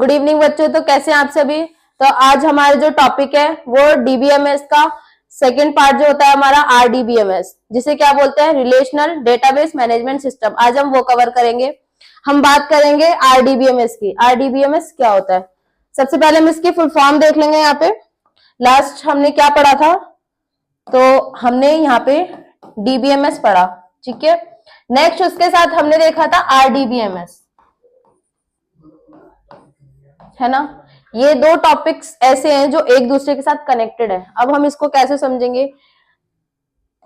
Good evening बच्चों। तो कैसे हैं आप सभी। तो आज हमारा जो टॉपिक है वो डीबीएमएस का सेकंड पार्ट जो होता है हमारा आरडीबीएमएस, जिसे क्या बोलते हैं, रिलेशनल डेटाबेस मैनेजमेंट सिस्टम। आज हम वो कवर करेंगे। हम बात करेंगे आरडीबीएमएस की। आरडीबीएमएस क्या होता है, सबसे पहले हम इसकी फुल फॉर्म देख लेंगे। यहाँ पे लास्ट हमने क्या पढ़ा था, तो हमने यहाँ पे डीबीएमएस पढ़ा, ठीक है। नेक्स्ट उसके साथ हमने देखा था आरडीबीएमएस, है ना। ये दो टॉपिक्स ऐसे हैं जो एक दूसरे के साथ कनेक्टेड है। अब हम इसको कैसे समझेंगे,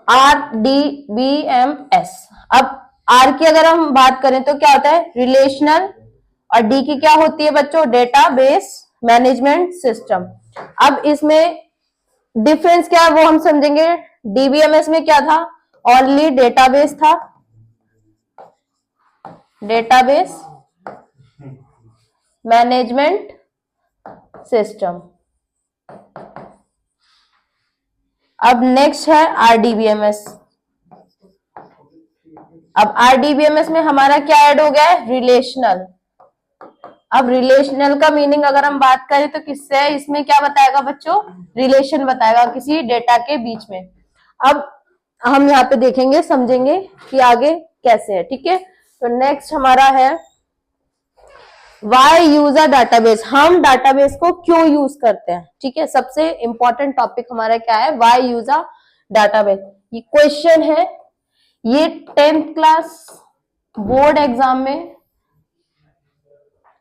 R D B M S. अब आर की अगर हम बात करें तो क्या होता है, रिलेशनल, और डी की क्या होती है बच्चों, डेटाबेस मैनेजमेंट सिस्टम। अब इसमें डिफरेंस क्या है वो हम समझेंगे। डीबीएमएस में क्या था, ओनली डेटाबेस था, डेटाबेस मैनेजमेंट सिस्टम। अब नेक्स्ट है आरडीबीएमएस। अब आरडीबीएमएस में हमारा क्या ऐड हो गया है, रिलेशनल। अब रिलेशनल का मीनिंग अगर हम बात करें तो किससे है, इसमें क्या बताएगा बच्चों, रिलेशन बताएगा किसी डेटा के बीच में। अब हम यहाँ पे देखेंगे, समझेंगे कि आगे कैसे है, ठीक है। तो नेक्स्ट हमारा है वाई यूज अ डाटाबेस। हम डाटाबेस को क्यों यूज करते हैं, ठीक है। सबसे इंपॉर्टेंट टॉपिक हमारा क्या है, वाई यूज अ डाटाबेस। ये क्वेश्चन है, ये 10th क्लास बोर्ड एग्जाम में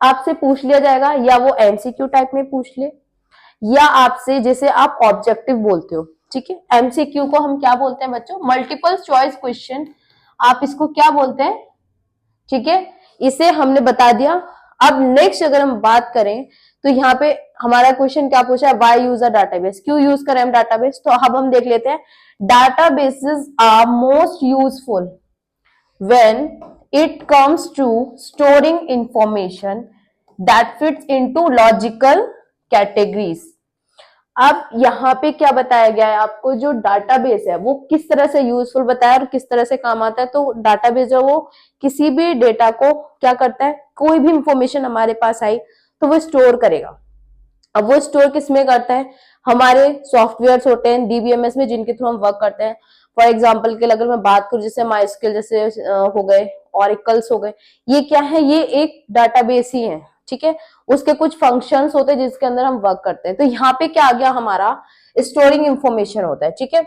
आपसे पूछ लिया जाएगा, या वो एमसीक्यू टाइप में पूछ ले, या आपसे जैसे आप ऑब्जेक्टिव बोलते हो, ठीक है। एमसीक्यू को हम क्या बोलते हैं बच्चों, मल्टीपल चॉइस क्वेश्चन, आप इसको क्या बोलते हैं, ठीक है। इसे हमने बता दिया। अब नेक्स्ट अगर हम बात करें तो यहाँ पे हमारा क्वेश्चन क्या पूछा है, वाई यूज अ डाटाबेस, क्यों यूज करें हम डाटाबेस। तो अब हम देख लेते हैं, databases are most useful when it comes to storing information that fits into logical categories. अब यहाँ पे क्या बताया गया है आपको, जो डाटाबेस है वो किस तरह से यूजफुल बताया और किस तरह से काम आता है। तो डाटाबेस जो वो किसी भी डेटा को क्या करता है, कोई भी इंफॉर्मेशन हमारे पास आई तो वो स्टोर करेगा। अब वो स्टोर किस में करता है, हमारे सॉफ्टवेयर होते हैं डीबीएमएस में जिनके थ्रू हम वर्क करते हैं। फॉर एग्जाम्पल के अगर मैं बात करूं, जैसे माइस्क्यूएल जैसे हो गए, ऑरिकल्स हो गए, ये क्या है, ये एक डाटाबेस ही है, ठीक है। उसके कुछ फंक्शंस होते हैं जिसके अंदर हम वर्क करते हैं। तो यहाँ पे क्या आ गया हमारा, स्टोरिंग इंफॉर्मेशन होता है, ठीक है।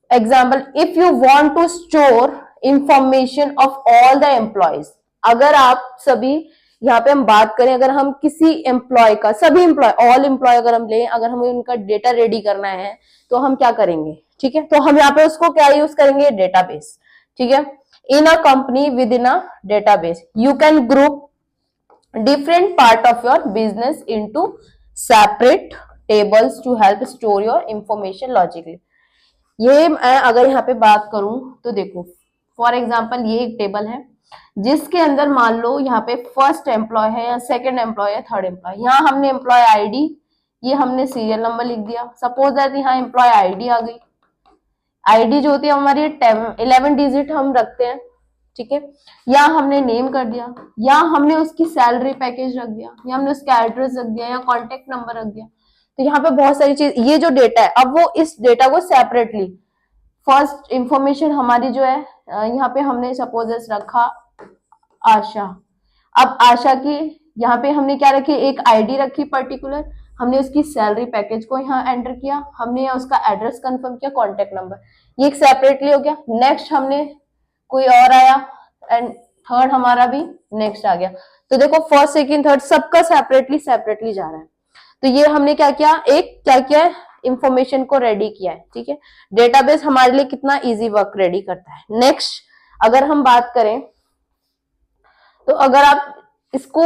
Example, if you want to store information of all the employees. अगर आप सभी, यहाँ पे हम बात करें, अगर हम किसी एम्प्लॉय का, सभी एम्प्लॉय, ऑल एम्प्लॉय अगर हम लें, अगर हमें उनका डेटा रेडी करना है तो हम क्या करेंगे, ठीक है। तो हम यहाँ पे उसको क्या यूज करेंगे, डेटाबेस, ठीक है। In a company with in a database you can group different part of your business into separate tables to help store your information logically। ये मैं अगर यहाँ पे बात करूं तो देखो, फॉर एग्जांपल ये एक टेबल है जिसके अंदर मान लो यहाँ पे फर्स्ट एम्प्लॉय है या सेकंड एम्प्लॉय है, थर्ड एम्प्लॉय। यहाँ हमने एम्प्लॉय आईडी, ये हमने सीरियल नंबर लिख दिया। सपोज दैट यहाँ एम्प्लॉय आईडी आ गई। आईडी जो होती है हमारी 11 डिजिट हम रखते हैं, ठीक है। या हमने नेम कर दिया, या हमने उसकी सैलरी पैकेज रख दिया, या हमने उसका एड्रेस रख दिया, या कॉन्टेक्ट नंबर रख दिया। तो यहाँ पे बहुत सारी चीज, ये जो डेटा है, अब वो इस डेटा को सेपरेटली, फर्स्ट इंफॉर्मेशन हमारी जो है, यहाँ पे हमने सपोज रखा आशा। अब आशा की यहाँ पे हमने क्या रखी, एक आईडी रखी पर्टिकुलर, हमने उसकी सैलरी पैकेज को यहाँ एंटर किया, हमने यहाँ उसका एड्रेस कंफर्म किया, कॉन्टेक्ट नंबर, ये एक सेपरेटली हो गया। नेक्स्ट हमने कोई और आया, एंड थर्ड हमारा भी नेक्स्ट आ गया। तो देखो फर्स्ट सेकंड थर्ड सबका सेपरेटली सेपरेटली जा रहा है। तो ये हमने क्या किया, एक क्या किया है, इंफॉर्मेशन को रेडी किया है, ठीक है। डेटाबेस हमारे लिए कितना इजी वर्क रेडी करता है। नेक्स्ट अगर हम बात करें तो अगर आप इसको,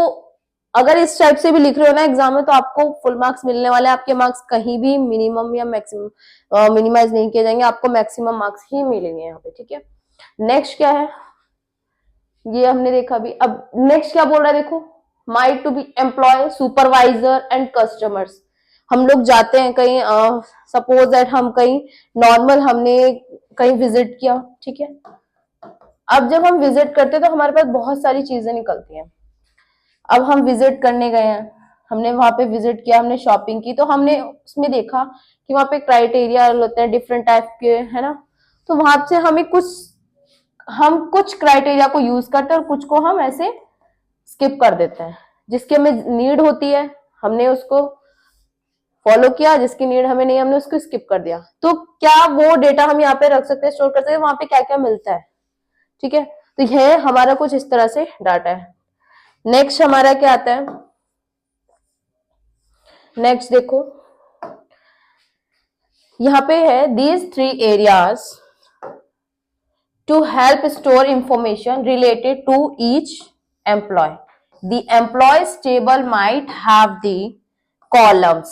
अगर इस टाइप से भी लिख रहे हो ना एग्जाम में, तो आपको फुल मार्क्स मिलने वाले हैं। आपके मार्क्स कहीं भी मिनिमम या मैक्सिमम मिनिमाइज नहीं किए जाएंगे, आपको मैक्सिमम मार्क्स ही मिलेंगे यहाँ पे, ठीक है। नेक्स्ट क्या है, ये हमने देखा भी। अब नेक्स्ट क्या बोल रहा है देखो, might to be employ, supervisor and customers. हम लोग जाते हैं कहीं, सपोज दैट हम कहीं नॉर्मल हमने कहीं विजिट किया, ठीक है। अब जब हम विजिट करते हैं तो हमारे पास बहुत सारी चीजें निकलती हैं। अब हम विजिट करने गए हैं, हमने वहां पे विजिट किया, हमने शॉपिंग की, तो हमने उसमें देखा कि वहां पे क्राइटेरिया होते हैं डिफरेंट टाइप के, है ना। तो वहां से हम कुछ क्राइटेरिया को यूज करते हैं और कुछ को हम ऐसे स्किप कर देते हैं। जिसकी हमें नीड होती है हमने उसको फॉलो किया, जिसकी नीड हमें नहीं हमने उसको स्किप कर दिया। तो क्या वो डेटा हम यहाँ पे रख सकते हैं, स्टोर कर सकते हैं, वहां पे क्या क्या मिलता है, ठीक है। तो यह हमारा कुछ इस तरह से डाटा है। नेक्स्ट हमारा क्या आता है, नेक्स्ट देखो यहाँ पे है these 3 areas to help store information related to each employee. The employees table might have the columns.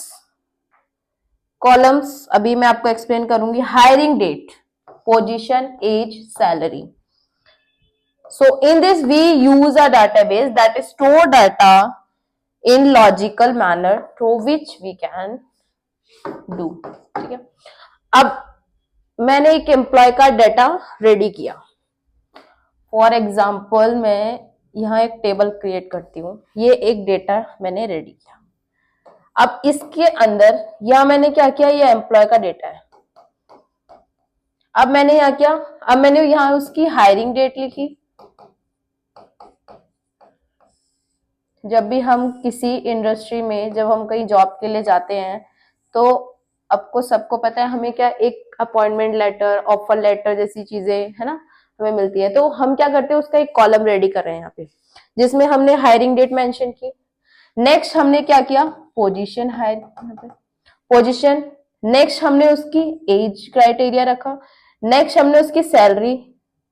Columns अभी मैं आपको एक्सप्लेन करूंगी। Hiring date, position, age, salary. So in this we use a database that store data in logical manner through which we can do. ठीक है। अब मैंने एक employ का डाटा रेडी किया। फॉर एग्जाम्पल मैं यहाँ एक टेबल क्रिएट करती हूँ, ये एक डेटा मैंने रेडी किया। अब इसके अंदर यहाँ मैंने क्या किया, ये एम्प्लॉय का डेटा है। अब मैंने यहाँ क्या, अब मैंने यहाँ उसकी हायरिंग डेट लिखी। जब भी हम किसी इंडस्ट्री में जब हम कहीं जॉब के लिए जाते हैं तो आपको सबको पता है हमें क्या एक अपॉइंटमेंट लेटर, ऑफर लेटर जैसी चीजें है ना हमें मिलती है। तो हम क्या करते हैं, उसका एक कॉलम रेडी कर रहे हैं यहाँ पे, जिसमें हमने हायरिंग डेट मेंशन की। नेक्स्ट हमने क्या किया, पोजीशन हायर, पोजीशन। नेक्स्ट हमने उसकी एज क्राइटेरिया रखा। नेक्स्ट हमने उसकी सैलरी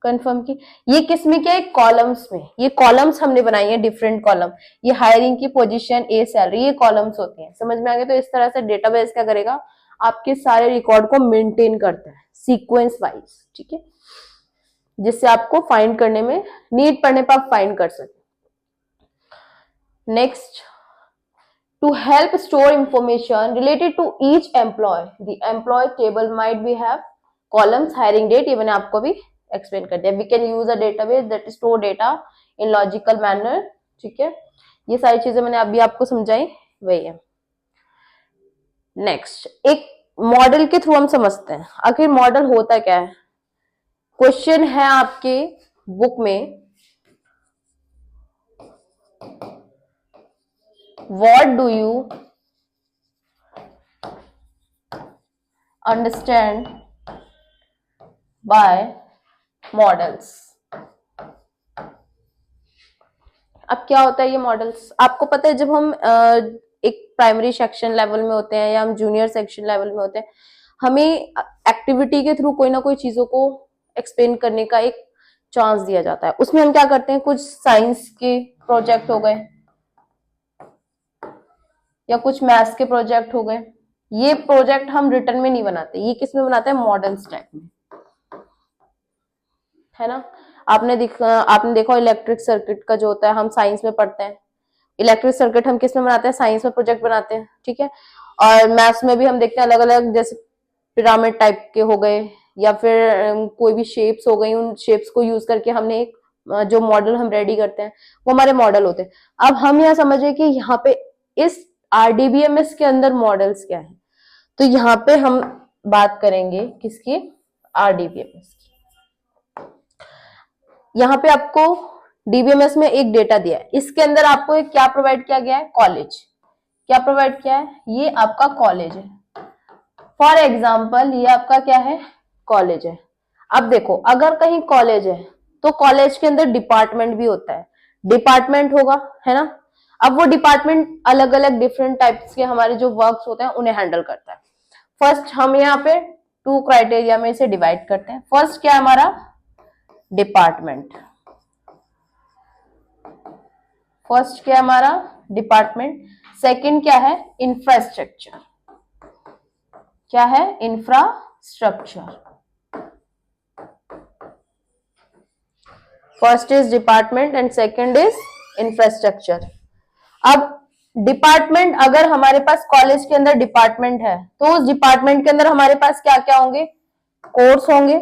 कंफर्म की। ये किसमें क्या है, कॉलम्स में। ये कॉलम्स हमने बनाई है, डिफरेंट कॉलम। ये हायरिंग की, पोजीशन, एज, सैलरी, ये कॉलम्स होती हैं। समझ में आ गया। तो इस तरह से डेटाबेस क्या करेगा, आपके सारे रिकॉर्ड को मेंटेन करता है सीक्वेंस वाइज, ठीक है, जिससे आपको फाइंड करने में नीड पड़ने पर आप फाइंड कर सकते। Next, to help store information related to each employee, the employee table might be have columns, hiring date, ये मैंने आपको भी एक्सप्लेन कर दिया। we can use a database that store data in logical manner, ठीक है। ये सारी चीजें मैंने अभी आपको समझाई, वही है। नेक्स्ट, एक मॉडल के थ्रू हम समझते हैं आखिर मॉडल होता क्या है। क्वेश्चन है आपके बुक में, what do you understand by models? अब क्या होता है ये मॉडल्स, आपको पता है जब हम एक प्राइमरी सेक्शन लेवल में होते हैं या हम जूनियर सेक्शन लेवल में होते हैं, हमें एक्टिविटी के थ्रू कोई ना कोई चीजों को एक्सप्लेन करने का एक चांस दिया जाता है। उसमें हम क्या करते हैं, कुछ साइंस के प्रोजेक्ट हो गए या कुछ मैथ्स के प्रोजेक्ट हो गए। ये प्रोजेक्ट हम रिटर्न में नहीं बनाते, ये किस में बनाते हैं, मॉडल्स टाइप में, है ना। आपने देखा इलेक्ट्रिक सर्किट का जो होता है, हम साइंस में पढ़ते हैं। इलेक्ट्रिक सर्किट हम किस में बनाते हैं, साइंस में प्रोजेक्ट बनाते हैं, ठीक है। और मैथ्स में भी हम देखते हैं अलग अलग, जैसे पिरामिड टाइप के हो गए या फिर कोई भी शेप्स हो गई, उन शेप्स को यूज करके हमने एक जो मॉडल हम रेडी करते हैं वो हमारे मॉडल होते हैं। अब हम यहाँ समझिए कि यहाँ पे इस आरडीबीएमएस के अंदर मॉडल्स क्या है, तो यहाँ पे हम बात करेंगे किसकी, आरडीबीएमएस की। यहाँ पे आपको डीबीएमएस में एक डेटा दिया है, इसके अंदर आपको एक क्या प्रोवाइड किया गया है, कॉलेज। क्या प्रोवाइड किया है, ये आपका कॉलेज है। फॉर एग्जाम्पल ये आपका क्या है, कॉलेज है। अब देखो अगर कहीं कॉलेज है तो कॉलेज के अंदर डिपार्टमेंट भी होता है, डिपार्टमेंट होगा, है ना। अब वो डिपार्टमेंट अलग अलग डिफरेंट टाइप्स के हमारे जो वर्क्स होते हैं उन्हें हैंडल करता है। फर्स्ट हम यहाँ पे 2 क्राइटेरिया में इसे डिवाइड करते हैं। फर्स्ट क्या है हमारा, डिपार्टमेंट। फर्स्ट क्या है हमारा, डिपार्टमेंट। सेकंड क्या है, इंफ्रास्ट्रक्चर। क्या है, infrastructure. First is department and second is infrastructure. अब डिपार्टमेंट, अगर हमारे पास कॉलेज के अंदर डिपार्टमेंट है तो उस डिपार्टमेंट के अंदर हमारे पास क्या क्या होंगे, कोर्स होंगे।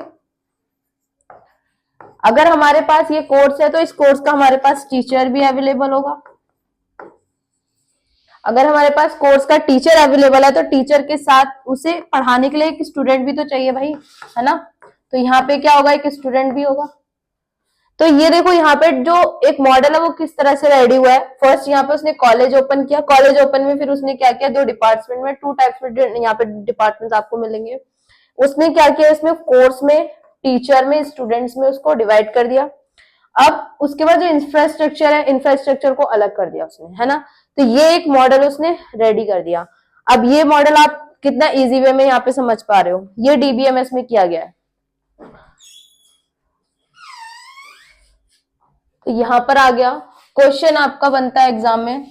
अगर हमारे पास ये कोर्स है तो इस कोर्स का हमारे पास टीचर भी अवेलेबल होगा। अगर हमारे पास कोर्स का टीचर अवेलेबल है तो टीचर के साथ उसे पढ़ाने के लिए एक स्टूडेंट भी तो चाहिए भाई, है ना। तो यहाँ पे क्या होगा, एक स्टूडेंट भी होगा। तो ये देखो यहाँ पे जो एक मॉडल है वो किस तरह से रेडी हुआ है। फर्स्ट यहाँ पे उसने कॉलेज ओपन किया, कॉलेज ओपन में फिर उसने क्या किया, दो डिपार्टमेंट में, टू टाइप्स में यहाँ पे डिपार्टमेंट आपको मिलेंगे। उसने क्या किया, इसमें कोर्स में, टीचर में, स्टूडेंट्स में उसको डिवाइड कर दिया। अब उसके बाद जो इंफ्रास्ट्रक्चर है, इंफ्रास्ट्रक्चर को अलग कर दिया उसने, है ना। तो ये एक मॉडल उसने रेडी कर दिया। अब ये मॉडल आप कितना इजी वे में यहाँ पे समझ पा रहे हो, ये डीबीएमएस में किया गया है। तो यहां पर आ गया क्वेश्चन आपका बनता है एग्जाम में,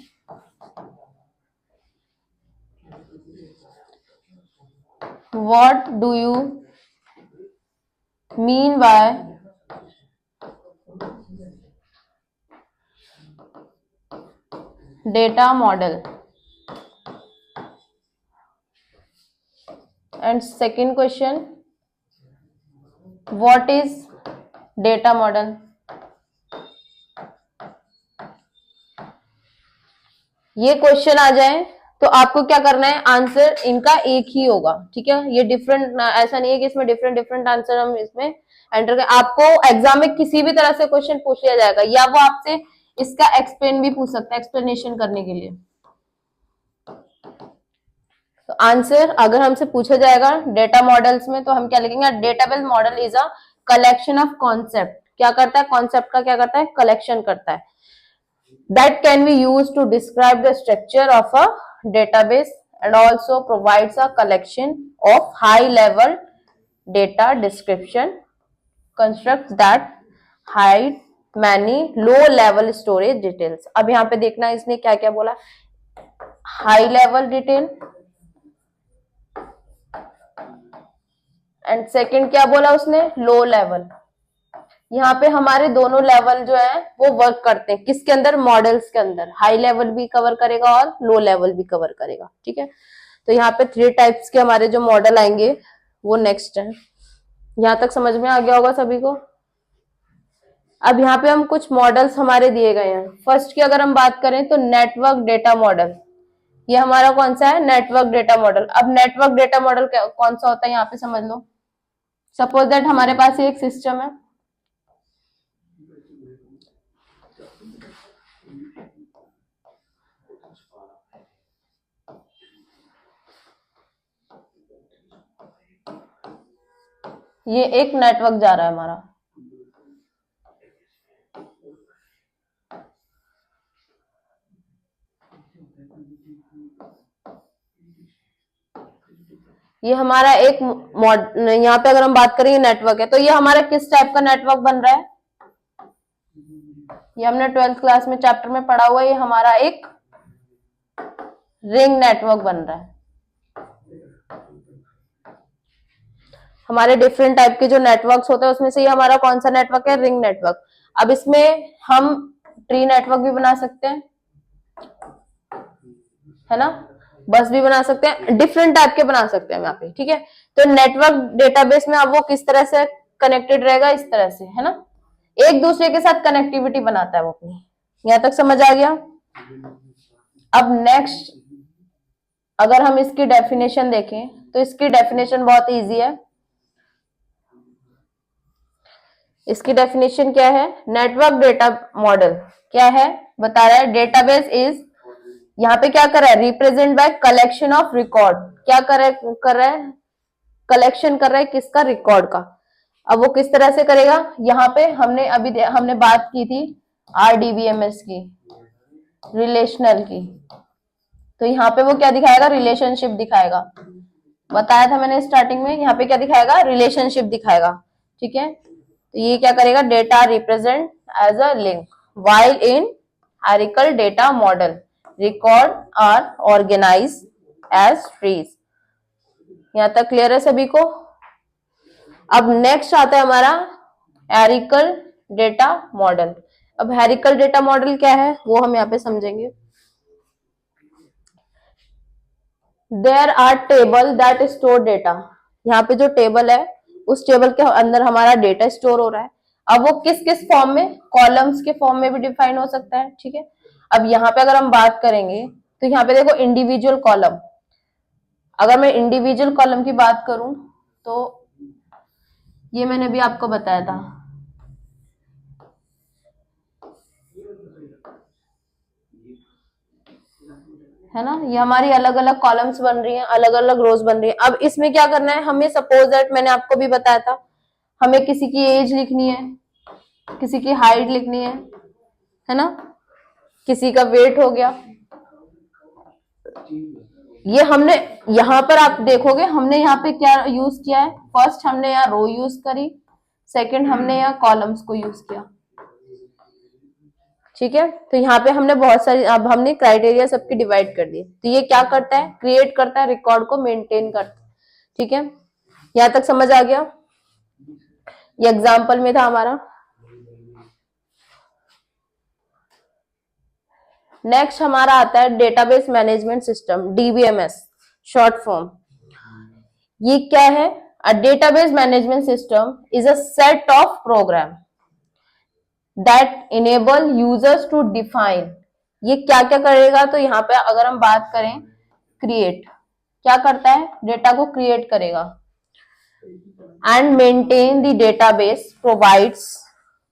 what do you mean by data model. And second question, what is data model. ये क्वेश्चन आ जाए तो आपको क्या करना है, आंसर इनका एक ही होगा, ठीक है। ये डिफरेंट, ऐसा नहीं है कि इसमें डिफरेंट डिफरेंट आंसर हम इसमें एंटर करें। आपको एग्जाम में किसी भी तरह से क्वेश्चन पूछ लिया जाएगा, या वो आपसे इसका एक्सप्लेन भी पूछ सकता है, एक्सप्लेनेशन करने के लिए। तो आंसर अगर हमसे पूछा जाएगा डेटा मॉडल्स में, तो हम क्या लिखेंगे, database model is a collection of concept. क्या करता है, कॉन्सेप्ट का क्या करता है, कलेक्शन करता है। That can be used to describe the structure of a database and also provides a collection of high-level data description constructs that hide many low-level storage details. अब यहाँ पे देखना इसने क्या क्या बोला, high level detail and second क्या बोला उसने, low level। यहाँ पे हमारे दोनों लेवल जो है वो वर्क करते हैं, किसके अंदर, मॉडल्स के अंदर। हाई लेवल भी कवर करेगा और लो लेवल भी कवर करेगा, ठीक है। तो यहाँ पे 3 टाइप्स के हमारे जो मॉडल आएंगे वो नेक्स्ट है। यहाँ तक समझ में आ गया होगा सभी को। अब यहाँ पे हम कुछ मॉडल्स हमारे दिए गए हैं। फर्स्ट की अगर हम बात करें तो नेटवर्क डेटा मॉडल, ये हमारा कौन सा है, नेटवर्क डेटा मॉडल। अब नेटवर्क डेटा मॉडल कौन सा होता है, यहाँ पे समझ लो। सपोज दैट हमारे पास एक सिस्टम है, ये एक नेटवर्क जा रहा है हमारा, ये हमारा एक यहाँ पे अगर हम बात करें नेटवर्क है, तो ये हमारा किस टाइप का नेटवर्क बन रहा है, ये हमने 12th क्लास में चैप्टर में पढ़ा हुआ है, ये हमारा एक रिंग नेटवर्क बन रहा है। हमारे डिफरेंट टाइप के जो नेटवर्क्स होते हैं उसमें से ये हमारा कौन सा नेटवर्क है, रिंग नेटवर्क। अब इसमें हम ट्री नेटवर्क भी बना सकते हैं, है ना, बस भी बना सकते हैं, डिफरेंट टाइप के बना सकते हैं यहाँ पे, ठीक है। तो नेटवर्क डेटाबेस में अब वो किस तरह से कनेक्टेड रहेगा, इस तरह से, है ना, एक दूसरे के साथ कनेक्टिविटी बनाता है वो अपनी। यहाँ तक समझ आ गया। अब नेक्स्ट अगर हम इसकी डेफिनेशन देखें तो इसकी डेफिनेशन बहुत इजी है। इसकी डेफिनेशन क्या है, नेटवर्क डेटा मॉडल क्या है, बता रहा है डेटाबेस इज, यहाँ पे क्या कर रहा है, represent by collection of record. क्या कर रहा है, कलेक्शन कर रहा है किसका, रिकॉर्ड का। अब वो किस तरह से करेगा, यहाँ पे हमने बात की थी आरडीबीएमएस की, रिलेशनल की। तो यहाँ पे वो क्या दिखाएगा, रिलेशनशिप दिखाएगा। बताया था मैंने स्टार्टिंग में, यहाँ पे क्या दिखाएगा, रिलेशनशिप दिखाएगा, ठीक है। तो ये क्या करेगा, data represent as a link, while in hierarchical data model record are organize as trees. यहां तक क्लियर है सभी को। अब नेक्स्ट आता है हमारा हायरार्किकल डेटा मॉडल। अब हायरार्किकल डेटा मॉडल क्या है वो हम यहाँ पे समझेंगे। There are table that store data, यहाँ पे जो टेबल है उस टेबल के अंदर हमारा डेटा स्टोर हो रहा है। अब वो किस किस फॉर्म में, कॉलम्स के फॉर्म में भी डिफाइन हो सकता है, ठीक है। अब यहाँ पे अगर हम बात करेंगे तो यहाँ पे देखो इंडिविजुअल कॉलम, अगर मैं इंडिविजुअल कॉलम की बात करूं तो ये मैंने भी आपको बताया था, है ना, ये हमारी अलग अलग कॉलम्स बन रही हैं, अलग अलग रोज बन रही है। अब इसमें क्या करना है हमें, सपोज दैट मैंने आपको भी बताया था, हमें किसी की एज लिखनी है, किसी की हाइट लिखनी है ना, किसी का वेट हो गया, ये हमने यहाँ पर आप देखोगे हमने यहाँ पे क्या यूज किया है, फर्स्ट हमने यहाँ रो यूज करी, सेकंड हमने यहाँ कॉलम्स को यूज किया, ठीक है। तो यहाँ पे हमने बहुत सारी, अब हमने क्राइटेरिया सबकी डिवाइड कर दी। तो ये क्या करता है, क्रिएट करता है, रिकॉर्ड को मेंटेन करता है, ठीक है। यहाँ तक समझ आ गया, ये एग्जाम्पल में था हमारा। नेक्स्ट हमारा आता है database management system, DBMS short form. ये क्या है, a database management system is a set of program that enable users to define. ये क्या क्या करेगा, तो यहाँ पे अगर हम बात करें क्रिएट, क्या करता है, डेटा को क्रिएट करेगा, and maintain the database, provides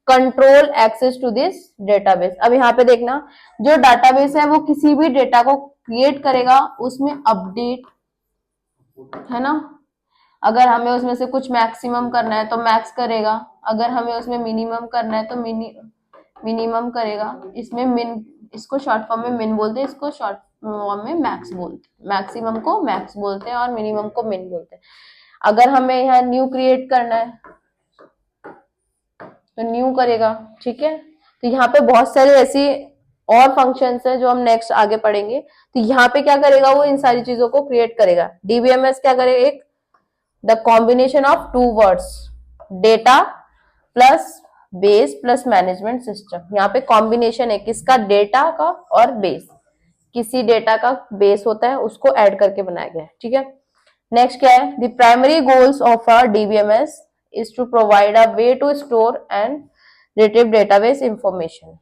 control access to this database. अब यहाँ पे देखना, जो डेटाबेस है वो किसी भी डेटा को क्रिएट करेगा, उसमें अपडेट, है ना, अगर हमें उसमें से कुछ मैक्सिमम करना है तो मैक्स करेगा, अगर हमें उसमें मिनिमम करना है तो मिनिमम करेगा। इसमें मिन, इसको शॉर्ट फॉर्म में मिन बोलते हैं, इसको शॉर्ट फॉर्म में मैक्स बोलते हैं, मैक्सिमम को मैक्स बोलते हैं और मिनिमम को मिन बोलते हैं। अगर हमें यहाँ न्यू क्रिएट करना है तो न्यू करेगा, ठीक है। तो यहाँ पे बहुत सारे ऐसी और फंक्शंस है जो हम नेक्स्ट आगे पढ़ेंगे। तो यहाँ पे क्या करेगा, वो इन सारी चीजों को क्रिएट करेगा। डीबीएमएस क्या करेगा, एक the combination of two words, data plus base plus management system. यहाँ पे कॉम्बिनेशन है किसका, डेटा का और बेस, किसी डेटा का बेस होता है उसको ऐड करके बनाया गया है, ठीक है। नेक्स्ट क्या है, the primary goals of a DBMS is to provide a way to store and retrieve database information.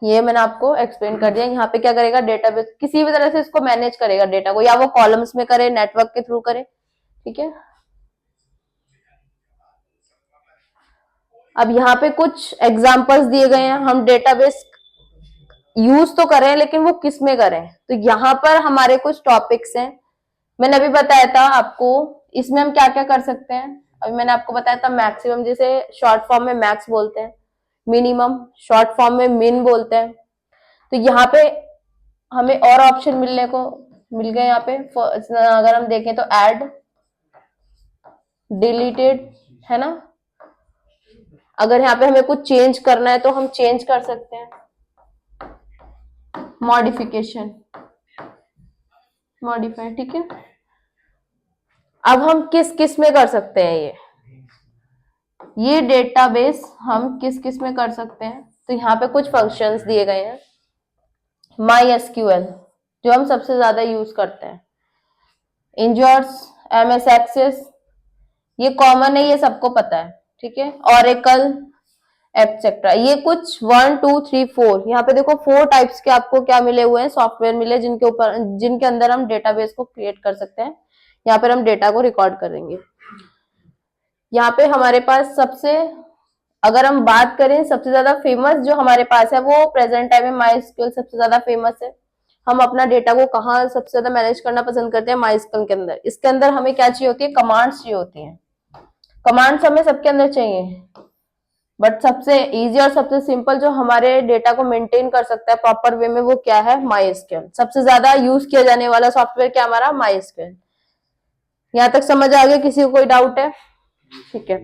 ये मैंने आपको एक्सप्लेन कर दिया। यहाँ पे क्या करेगा, डेटाबेस किसी भी तरह से इसको मैनेज करेगा डेटा को, या वो कॉलम्स में करे, नेटवर्क के थ्रू करे, ठीक है। अब यहाँ पे कुछ एग्जांपल्स दिए गए हैं, हम डेटाबेस यूज तो करें लेकिन वो किस में करें। तो यहाँ पर हमारे कुछ टॉपिक्स हैं, मैंने अभी बताया था आपको, इसमें हम क्या क्या कर सकते हैं। अभी मैंने आपको बताया था मैक्सिमम, जिसे शॉर्ट फॉर्म में मैक्स बोलते हैं, मिनिमम शॉर्ट फॉर्म में मिन बोलते हैं। तो यहाँ पे हमें और ऑप्शन मिलने को मिल गए। यहाँ पे अगर हम देखें तो ऐड, डिलीटेड, है ना, अगर यहाँ पे हमें कुछ चेंज करना है तो हम चेंज कर सकते हैं, मॉडिफिकेशन, मॉडिफाई, ठीक है। अब हम किस किस में कर सकते हैं, ये डेटाबेस हम किस किस में कर सकते हैं। तो यहाँ पे कुछ फंक्शंस दिए गए हैं। माई एसक्यूएल जो हम सबसे ज्यादा यूज करते हैं, इंजर्स, एमएस एक्सेस, ये कॉमन है, ये सबको पता है, ठीक है। ऑरेकल, एटसेट्रा, ये कुछ 1 2 3 4, यहाँ पे देखो 4 टाइप्स के आपको क्या मिले हुए हैं, सॉफ्टवेयर मिले, जिनके ऊपर, जिनके अंदर हम डेटाबेस को क्रिएट कर सकते हैं। यहाँ पर हम डेटा को रिकॉर्ड करेंगे। यहाँ पे हमारे पास सबसे, अगर हम बात करें सबसे ज्यादा फेमस जो हमारे पास है, वो प्रेजेंट टाइम में माइस्क्यूएल सबसे ज्यादा फेमस है। हम अपना डेटा को कहाँ सबसे ज्यादा मैनेज करना पसंद करते हैं, माइस्क्यूएल के अंदर। इसके अंदर हमें क्या चाहिए होती है, कमांड्स चाहिए होती हैं। कमांड्स हमें सबके अंदर चाहिए, बट सबसे इजी और सबसे सिंपल जो हमारे डेटा को मेंटेन कर सकता है प्रॉपर वे में, वो क्या है, माइस्क्यूएल। सबसे ज्यादा यूज किया जाने वाला सॉफ्टवेयर क्या हमारा, माइस्क्यूएल। यहाँ तक समझ आ गया, किसी को कोई डाउट है, ठीक है।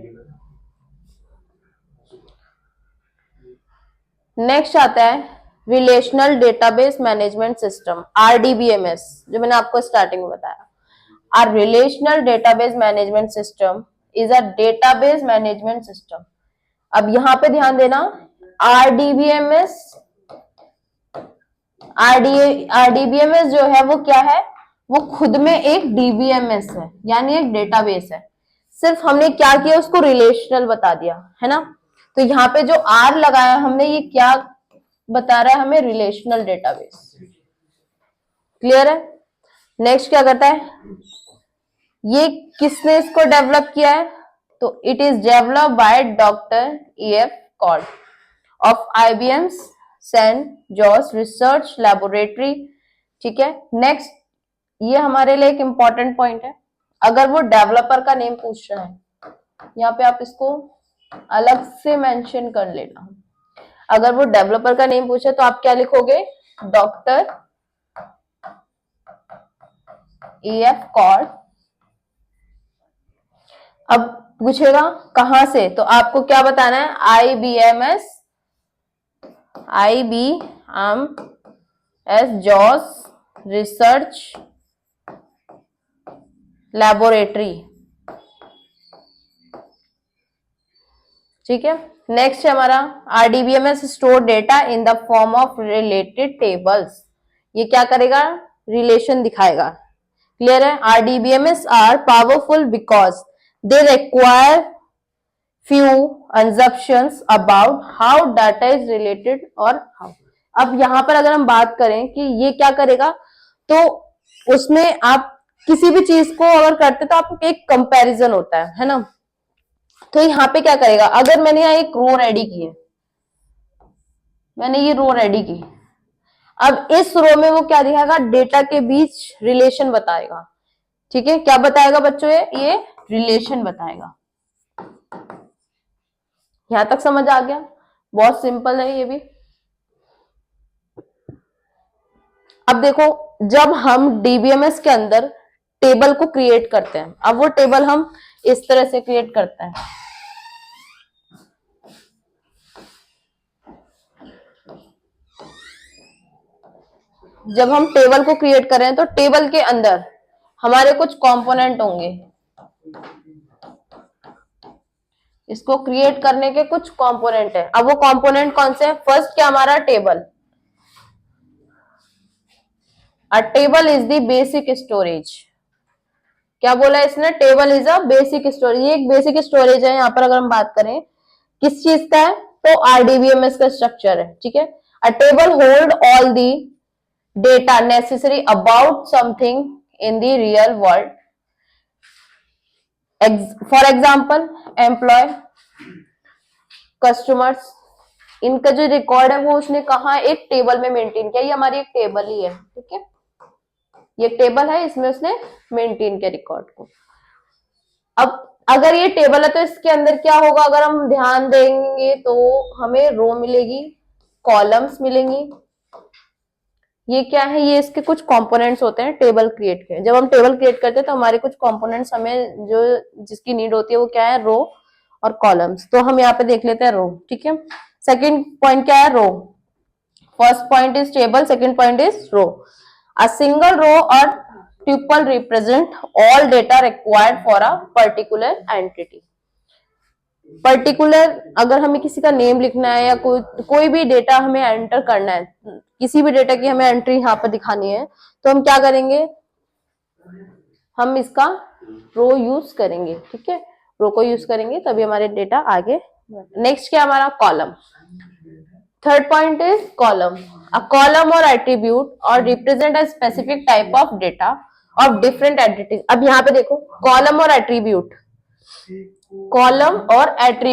नेक्स्ट आता है relational database management system, RDBMS, जो मैंने आपको स्टार्टिंग में बताया। R relational database management system is a database management system. अब यहां पे ध्यान देना, आरडीबीएमएस, आरडीबीएमएस जो है वो क्या है, वो खुद में एक डीबीएमएस है, यानी एक डेटाबेस है। सिर्फ हमने क्या किया, उसको रिलेशनल बता दिया, है ना। तो यहाँ पे जो आर लगाया हमने, ये क्या बता रहा है हमें, रिलेशनल डेटाबेस। क्लियर है? नेक्स्ट क्या करता है, ये किसने इसको डेवलप किया है, तो it is develop by doctor E.F. Codd of IBM Saint George research laboratory. ठीक है, नेक्स्ट ये हमारे लिए एक इंपॉर्टेंट पॉइंट है। अगर वो डेवलपर का नेम पूछ रहा है, यहाँ पे आप इसको अलग से मेंशन कर लेना। अगर वो डेवलपर का नेम पूछे तो आप क्या लिखोगे, डॉक्टर E.F. कॉर्ड। अब पूछेगा कहां से, तो आपको क्या बताना है, IBM जॉस रिसर्च लैबोरेटरी। ठीक है, नेक्स्ट है हमारा RDBMS store data in the form of related tables. ये क्या करेगा, रिलेशन दिखाएगा। क्लियर है? RDBMS are powerful because they require few assumptions about how data is related और how। अब यहां पर अगर हम बात करें कि ये क्या करेगा, तो उसमें आप किसी भी चीज को अगर करते तो आपको एक कंपैरिजन होता है ना। तो यहाँ पे क्या करेगा, अगर मैंने यहाँ एक रो रेडी की है, मैंने ये रो रेडी की, अब इस रो में वो क्या दिखाएगा, डेटा के बीच रिलेशन बताएगा। ठीक है, क्या बताएगा बच्चों, ये रिलेशन बताएगा। यहां तक समझ आ गया? बहुत सिंपल है ये भी। अब देखो, जब हम DBMS के अंदर टेबल को क्रिएट करते हैं, अब वो टेबल हम इस तरह से क्रिएट करते हैं। जब हम टेबल को क्रिएट कर रहे हैं तो टेबल के अंदर हमारे कुछ कंपोनेंट होंगे, इसको क्रिएट करने के कुछ कंपोनेंट है। अब वो कंपोनेंट कौन से हैं, फर्स्ट क्या हमारा table. A table is the basic storage. क्या बोला इसने, table is a basic storage. ये एक बेसिक स्टोरेज है। यहाँ पर अगर हम बात करें किस चीज का है, तो RDBMS का स्ट्रक्चर है। ठीक है, a table hold all the data necessary about something in the real world. For example employ, customers, इनका जो रिकॉर्ड है वो उसने कहा एक टेबल में मेंटेन किया। ये हमारी एक टेबल ही है। ठीक है, ये टेबल है, इसमें उसने मेंटेन किया रिकॉर्ड को। अब अगर ये टेबल है तो इसके अंदर क्या होगा, अगर हम ध्यान देंगे तो हमें रो मिलेगी, कॉलम्स मिलेंगी। ये क्या है, ये इसके कुछ कंपोनेंट्स होते हैं टेबल क्रिएट के। जब हम टेबल क्रिएट करते हैं तो हमारे कुछ कंपोनेंट्स हमें जो जिसकी नीड होती है वो क्या है, रो और कॉलम्स। तो हम यहाँ पे देख लेते हैं रो। ठीक है, सेकंड पॉइंट क्या है, row. First point is table, second point is row. A single row और tuple represent all data required for a particular entity. Particular अगर हमें किसी का नेम लिखना है या कोई भी डेटा हमें एंटर करना है, किसी भी डेटा की हमें एंट्री यहाँ पर दिखानी है, तो हम क्या करेंगे, हम इसका रो यूज करेंगे। ठीक है, रो को यूज करेंगे तभी हमारे डेटा आगे। नेक्स्ट क्या हमारा, column. Third point is column. A column और एट्रीब्यूट और represent a specific type of data of different entities. अब यहाँ पे देखो, कॉलम और एट्रीब्यूट, कॉलम और एट्रीब्यूट